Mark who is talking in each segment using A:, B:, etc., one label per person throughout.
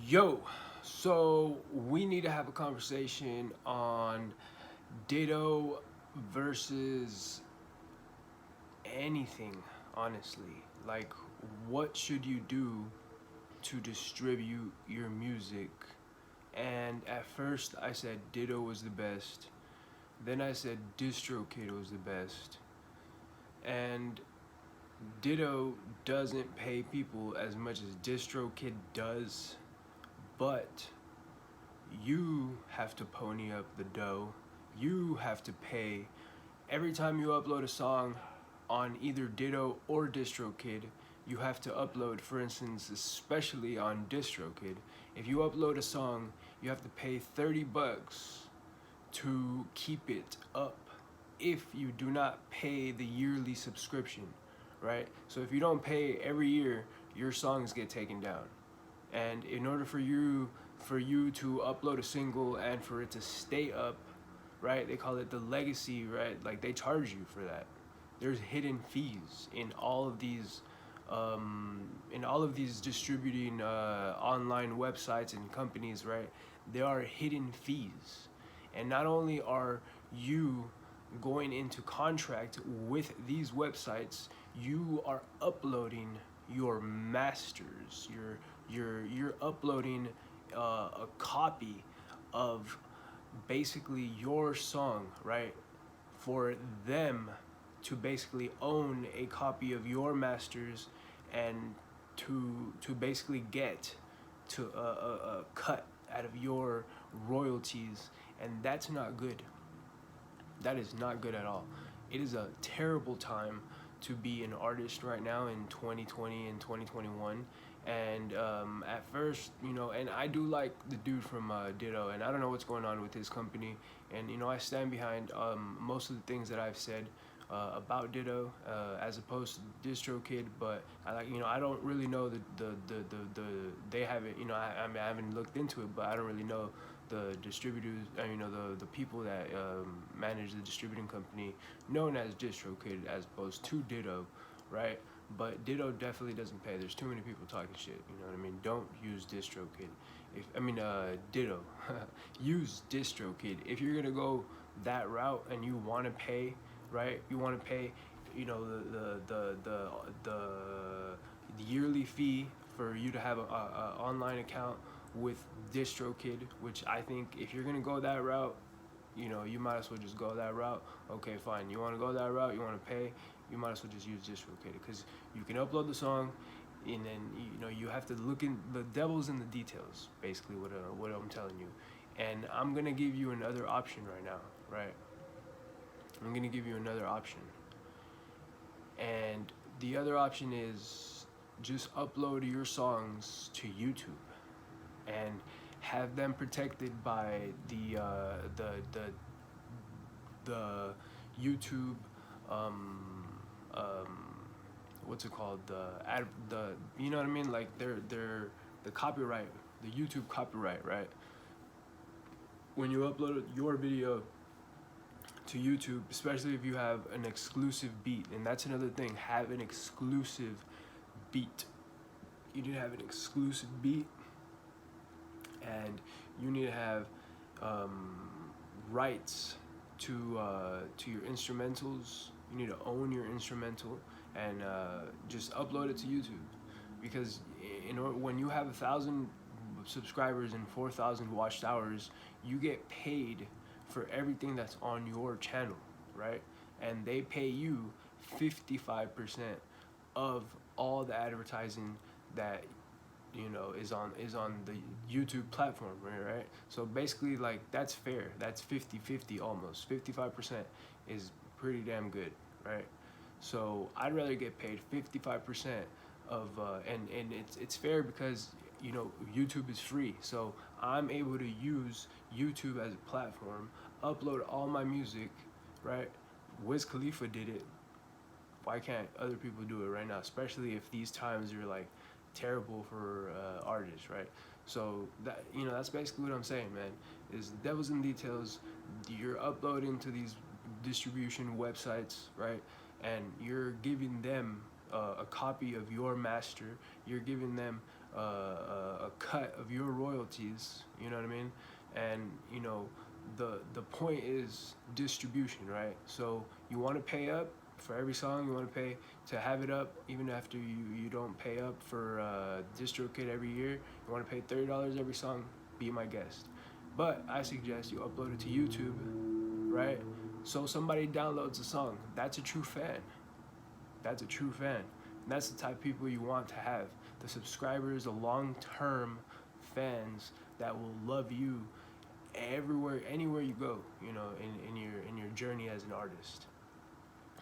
A: Yo, so we need to have a conversation on Ditto versus anything, honestly. Like, what should you do to distribute your music? And at first, I said Ditto was the best. Then I said DistroKid was the best. And Ditto doesn't pay people as much as DistroKid does, but you have to pony up the dough. You have to pay every time you upload a song on either Ditto or DistroKid. You have to upload, for instance, especially on DistroKid. If you upload a song, you have to pay $30 to keep it up if you do not pay the yearly subscription, right? So if you don't pay every year, your songs get taken down. And in order for you to upload a single and for it to stay up, right? They call it the legacy, right? Like they charge you for that. There's hidden fees in all of these distributing online websites and companies, right? There are hidden fees, and not only are you going into contract with these websites, you are uploading your masters. You're uploading a copy of basically your song, right? For them to basically own a copy of your masters and to basically get to a cut out of your royalties, and that's not good. That is not good at all. It is a terrible time to be an artist right now in 2020 and 2021. And at first, and I do like the dude from Ditto, and I don't know what's going on with his company. And I stand behind most of the things that I've said about Ditto as opposed to DistroKid. But I don't really know the they haven't, I mean, I haven't looked into it, but I don't really know the distributors, the people that manage the distributing company known as DistroKid as opposed to Ditto, right? But Ditto definitely doesn't pay. There's too many people talking shit. You know what I mean? Don't use DistroKid. Ditto. Use DistroKid. If you're gonna go that route and you want to pay, right? You want to pay, the yearly fee for you to have a online account with DistroKid, which I think if you're gonna go that route, you might as well just go that route. Okay, fine. You want to go that route? You want to pay? You might as well just use DistroKid because you can upload the song, and then you have to look in the devil's in the details. Basically, what I'm telling you, and I'm gonna give you another option right now, right? I'm gonna give you another option, and the other option is just upload your songs to YouTube and have them protected by the YouTube what's it called, the you know what I mean, like they're the copyright, the YouTube copyright, right? When you upload your video to YouTube, especially if you have an exclusive beat, and that's another thing, have an exclusive beat. You need to have an exclusive beat, and you need to have rights to your instrumentals. You need to own your instrumental and just upload it to YouTube, because when you have 1,000 subscribers and 4,000 watched hours, you get paid for everything that's on your channel, right? And they pay you 55% of all the advertising that is on the YouTube platform, right? So basically, like, that's fair. That's 50-50 almost. 55% is pretty damn good, right? So I'd rather get paid 55% of and it's fair because YouTube is free. So I'm able to use YouTube as a platform, upload all my music, right? Wiz Khalifa did it. Why can't other people do it right now? Especially if these times are like terrible for artists, right? So that's basically what I'm saying, man. Is the devil's in details. You're uploading to these distribution websites, right? And you're giving them a copy of your master. You're giving them a cut of your royalties, you know what I mean? And you know, the point is distribution, right? So you want to pay up for every song, you want to pay to have it up even after you don't pay up for DistroKid every year. You want to pay $30 every song, be my guest. But I suggest you upload it to YouTube, right? So somebody downloads a song. That's a true fan. That's a true fan. And that's the type of people you want to have. The subscribers, the long-term fans that will love you everywhere, anywhere you go, you know, in your journey as an artist.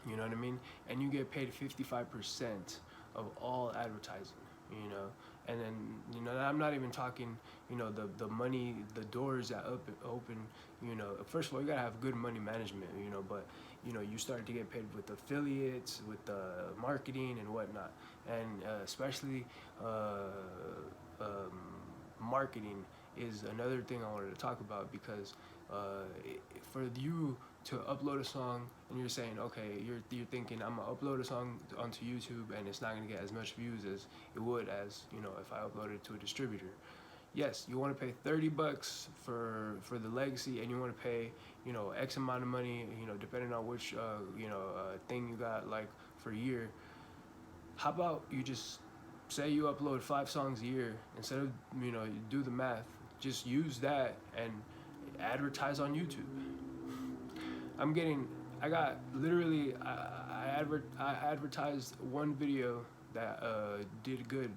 A: You know what I mean? And you get paid 55% of all advertising, you know. And then, you know, I'm not even talking, you know, the money, the doors that open, you know. First of all, you gotta have good money management, you know, but, you know, you start to get paid with affiliates, with marketing and whatnot. And especially marketing is another thing I wanted to talk about, because for you to upload a song and you're saying, okay, you're thinking, I'm gonna upload a song onto YouTube and it's not gonna get as much views as it would as, you know, if I uploaded it to a distributor. Yes, you want to pay $30 for the legacy, and you want to pay, you know, X amount of money, you know, depending on which thing you got, like, for a year. How about you just say you upload 5 songs a year, instead of, you know, you do the math, just use that and advertise on YouTube. I advertised one video that did good,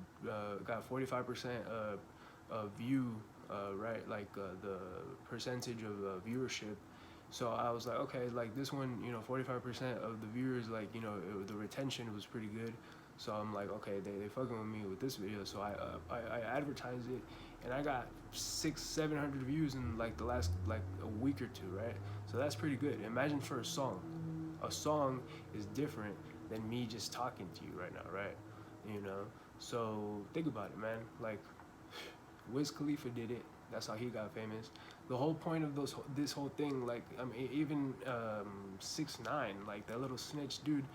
A: got 45% view, right, like the percentage of viewership. So I was like, okay, like this one, you know, 45% of the viewers, like, you know, the retention was pretty good. So I'm like, okay, they fucking with me with this video. So I advertised it, and I got 600-700 views in like the last like a week or two, right? So that's pretty good. Imagine for a song. A song is different than me just talking to you right now, right? You know. So think about it, man. Like Wiz Khalifa did it. That's how he got famous. The whole point of this whole thing, like, I mean, even 6ix9ine, like that little snitch dude,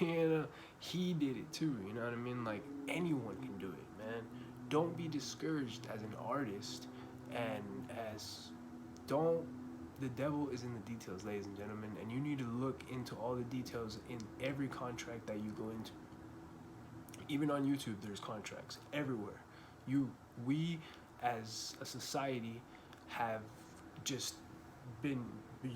A: you know, he did it too. You know what I mean? Like, anyone can do it, man. Don't be discouraged as an artist, and the devil is in the details, ladies and gentlemen, and you need to look into all the details in every contract that you go into. Even on YouTube, there's contracts everywhere. We as a society have just been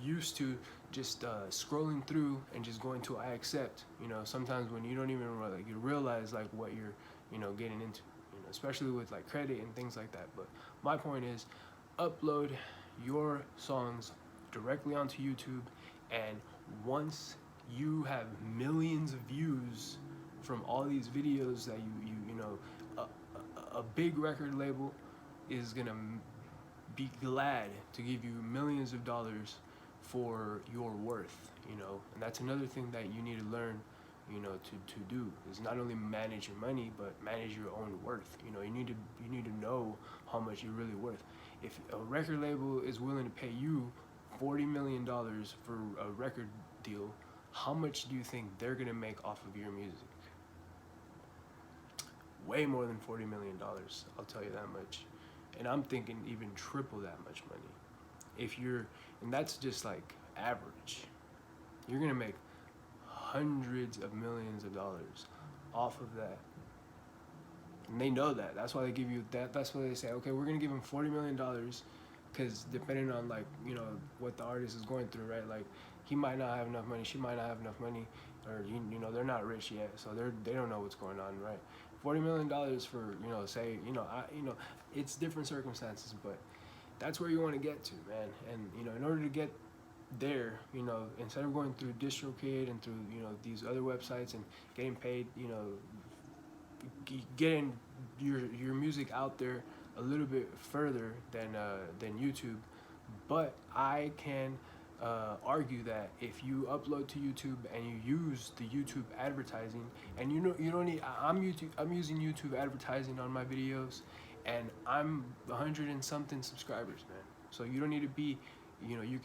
A: used to just scrolling through and just going to I accept, you know, sometimes when you don't even you realize like what you're, you know, getting into, you know, especially with like credit and things like that. But my point is, upload your songs directly onto YouTube, and once you have millions of views from all these videos that you know, a big record label is gonna be glad to give you millions of dollars for your worth, you know. And that's another thing that you need to learn, you know, to do, is not only manage your money, but manage your own worth. You know, you need to know how much you're really worth. If a record label is willing to pay you $40 million for a record deal, how much do you think they're gonna make off of your music? Way more than $40 million, I'll tell you that much. And I'm thinking even triple that much money. And that's just like average. You're gonna make hundreds of millions of dollars off of that. And they know that. That's why they give you that. That's why they say, okay, we're gonna give them $40 million, because depending on, like, you know, what the artist is going through, right? Like, he might not have enough money, she might not have enough money, or you know, they're not rich yet, so they don't know what's going on, right? $40 million for, you know, say, you know, it's different circumstances, but that's where you want to get to, man. And, you know, in order to get there, you know, instead of going through DistroKid and through, you know, these other websites and getting paid, you know, getting your music out there a little bit further than YouTube. But I can argue that if you upload to YouTube and you use the YouTube advertising, and you don't need, I'm using YouTube advertising on my videos, and I'm 100 and something subscribers, man. So you don't need to be, you know, you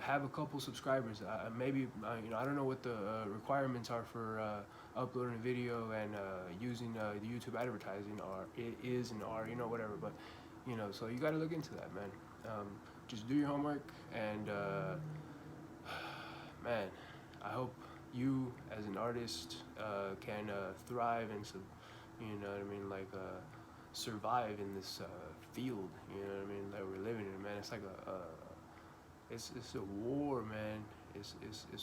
A: have a couple subscribers. Maybe you know, I don't know what the requirements are for uploading a video and using the YouTube advertising, or it is and are, you know, whatever. But you know, so you got to look into that, man. Just do your homework, and man, I hope you as an artist can thrive and you know what I mean, like survive in this field, you know what I mean, that we're living in, man. It's like it's a war, man. It's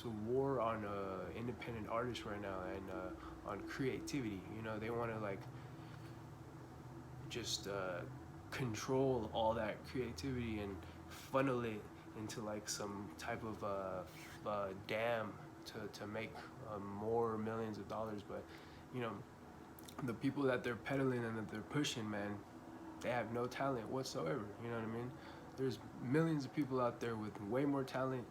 A: a war on independent artists right now, and on creativity. You know, they want to like just control all that creativity and funnel it into like some type of dam to make more millions of dollars. But you know, the people that they're peddling and that they're pushing, man, they have no talent whatsoever. You know what I mean? There's millions of people out there with way more talent,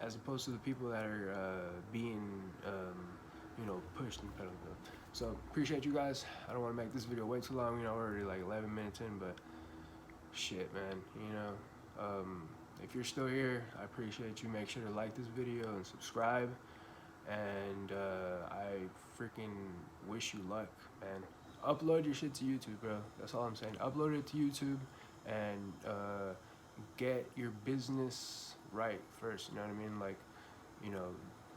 A: as opposed to the people that are being you know, pushed and peddled. So appreciate you guys. I don't want to make this video way too long. You know, we're already like 11 minutes in, but shit, man. You know, if you're still here, I appreciate you. Make sure to like this video and subscribe. And I freaking wish you luck, man. Upload your shit to YouTube, bro. That's all I'm saying. Upload it to YouTube and get your business right first. You know what I mean? Like, you know,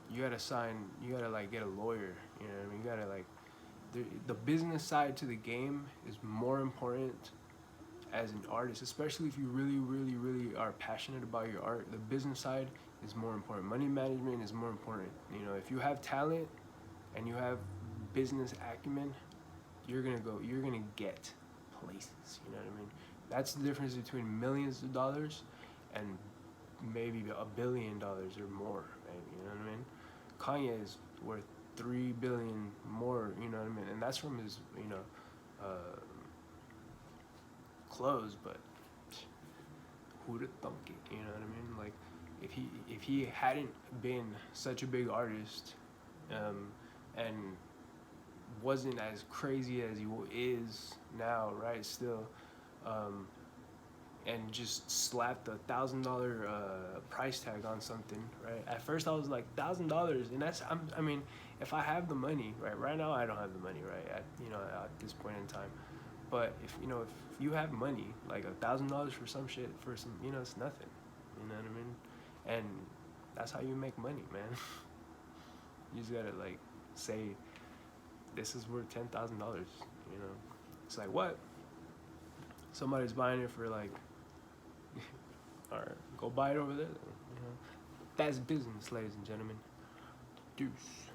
A: you gotta like get a lawyer. You know what I mean? You gotta like, the business side to the game is more important as an artist, especially if you really are passionate about your art. The business side is more important. Money management is more important. You know, if you have talent and you have business acumen, you're gonna get places. You know what I mean? That's the difference between millions of dollars and maybe $1 billion or more, maybe. You know what I mean? Kanye is worth 3 billion more, you know what I mean? And that's from his, you know, clothes. But who'd have thunk it? You know what I mean? Like, if he hadn't been such a big artist, and wasn't as crazy as he is now, right? Still, and just slapped $1,000 price tag on something, right? At first I was like, $1,000, and that's, I mean, if I have the money, right now I don't have the money, right? At this point in time, but if you have money, like $1,000 for some shit, for some, you know, it's nothing. You know what I mean? And that's how you make money, man. You just gotta like say, this is worth $10,000. You know, it's like, what? Somebody's buying it for like, all right, go buy it over there. You know, that's business, ladies and gentlemen. Deuce.